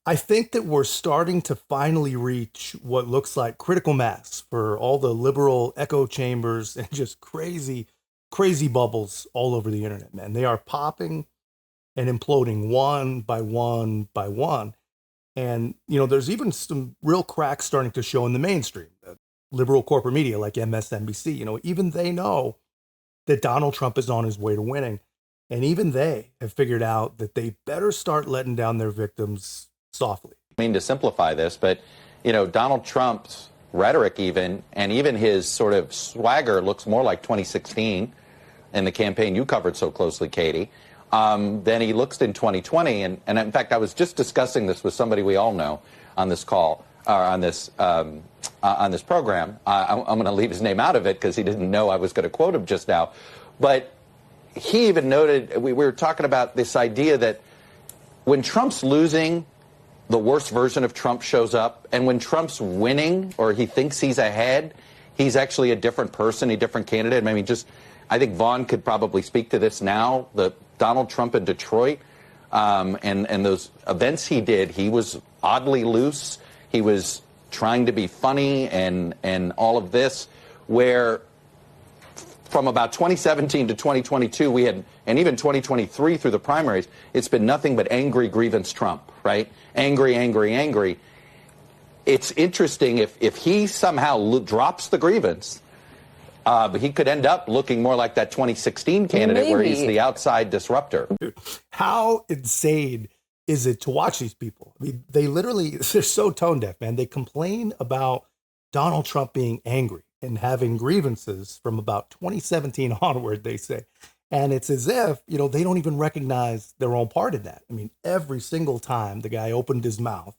I think that we're starting to finally reach what looks like critical mass for all the liberal echo chambers and just crazy, crazy bubbles all over the internet, man. They are popping and imploding one by one by one. And, there's even some real cracks starting to show in the mainstream. Liberal corporate media like MSNBC, even they know that Donald Trump is on his way to winning. And even they have figured out that they better start letting down their victims softly. I mean to simplify this, but, Donald Trump's rhetoric and even his sort of swagger looks more like 2016 in the campaign you covered so closely, Katie, than he looks in 2020. And in fact, I was just discussing this with somebody we all know on this call, or on this program. I'm going to leave his name out of it because he didn't know I was going to quote him just now. But he even noted, we were talking about this idea that when Trump's losing, the worst version of Trump shows up. And when Trump's winning, or he thinks he's ahead, he's actually a different person, a different candidate. I mean, I think Vaughn could probably speak to this now. The Donald Trump in Detroit and those events he did, he was oddly loose. He was trying to be funny and all of this, where from about 2017 to 2022, we had, and even 2023 through the primaries, it's been nothing but angry grievance Trump, right? Angry, angry, angry. It's interesting if he somehow drops the grievance, he could end up looking more like that 2016 candidate where he's the outside disruptor. Dude, how insane is it to watch these people? I mean, they're so tone deaf, man. They complain about Donald Trump being angry and having grievances from about 2017 onward, they say. And it's as if, they don't even recognize their own part in that. I mean, every single time the guy opened his mouth,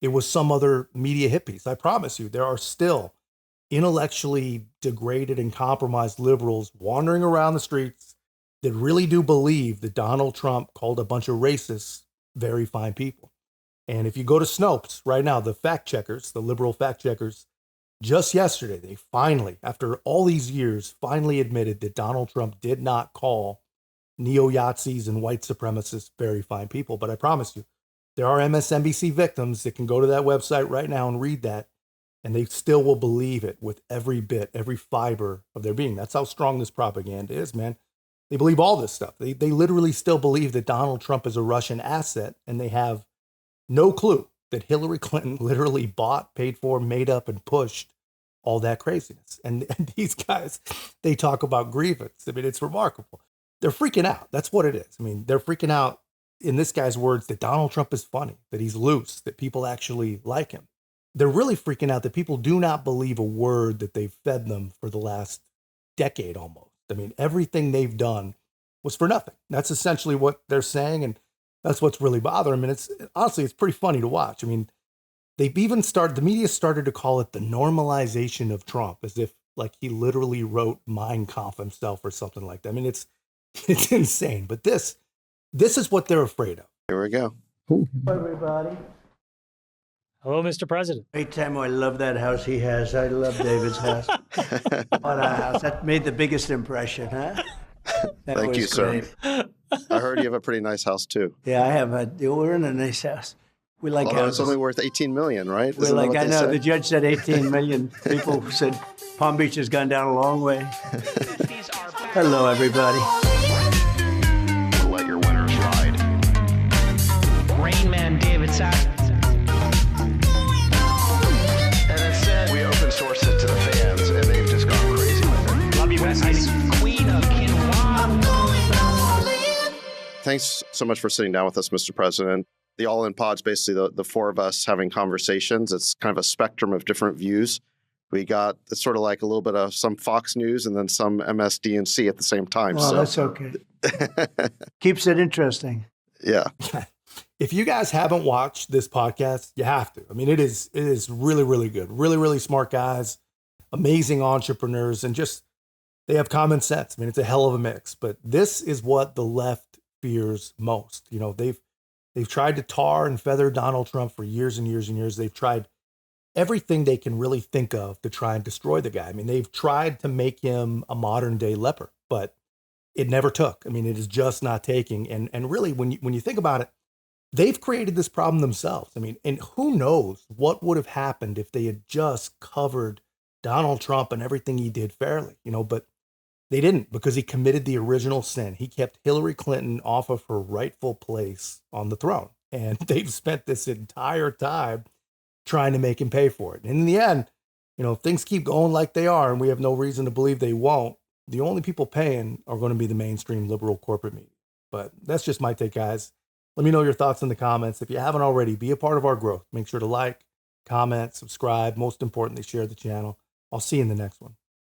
it was some other media hit piece. I promise you, there are still intellectually degraded and compromised liberals wandering around the streets that really do believe that Donald Trump called a bunch of racists very fine people. And if you go to Snopes right now, the fact checkers, the liberal fact checkers, just yesterday, they finally, after all these years, finally admitted that Donald Trump did not call neo-Yazis and white supremacists very fine people. But I promise you, there are MSNBC victims that can go to that website right now and read that, and they still will believe it with every bit, every fiber of their being. That's how strong this propaganda is, man. They believe all this stuff. They literally still believe that Donald Trump is a Russian asset, and they have no clue that Hillary Clinton literally bought, paid for, made up, and pushed all that craziness. And these guys, they talk about grievance. I mean, it's remarkable. They're freaking out. That's what it is. I mean, they're freaking out, in this guy's words, that Donald Trump is funny, that he's loose, that people actually like him. They're really freaking out that people do not believe a word that they've fed them for the last decade almost. I mean, everything they've done was for nothing. That's essentially what they're saying, and that's what's really bothering them. And it's pretty funny to watch. I mean, the media started to call it the normalization of Trump, as if like he literally wrote Mein Kampf himself or something like that. I mean, it's insane. But this is what they're afraid of. Here we go. Hello, everybody. Hello, Mr. President. Great time. I love that house he has. I love David's house. What a house. That made the biggest impression, huh? Thank you, sir. I heard you have a pretty nice house, too. Yeah, I have. We're in a nice house. We like Although houses. It's only worth $18 million, right? We're like, I know, the judge said 18 million. People said Palm Beach has gone down a long way. Hello, everybody. We'll let your winners ride. Rain Man David Sass. We open source it to the fans, and they've just gone crazy with it. Love you, West. Queen of Quinoa. Thanks so much for sitting down with us, Mr. President. The All In Pod's basically the four of us having conversations. It's kind of a spectrum of different views. We got it's sort of like a little bit of some Fox News and then some MSDNC at the same time. Well, that's okay. Keeps it interesting. Yeah. If you guys haven't watched this podcast, you have to. I mean, it is really, really good. Really, really smart guys, amazing entrepreneurs, and just they have common sense. I mean, it's a hell of a mix. But this is what the left fears most. They've tried to tar and feather Donald Trump for years and years and years. They've tried everything they can really think of to try and destroy the guy. I mean, they've tried to make him a modern day leper, but it never took. I mean, it is just not taking. And really, when you think about it, they've created this problem themselves. I mean, and who knows what would have happened if they had just covered Donald Trump and everything he did fairly, but they didn't, because he committed the original sin. He kept Hillary Clinton off of her rightful place on the throne. And they've spent this entire time trying to make him pay for it. And in the end, if things keep going like they are, and we have no reason to believe they won't, the only people paying are going to be the mainstream liberal corporate media. But that's just my take, guys. Let me know your thoughts in the comments. If you haven't already, be a part of our growth. Make sure to like, comment, subscribe. Most importantly, share the channel. I'll see you in the next one.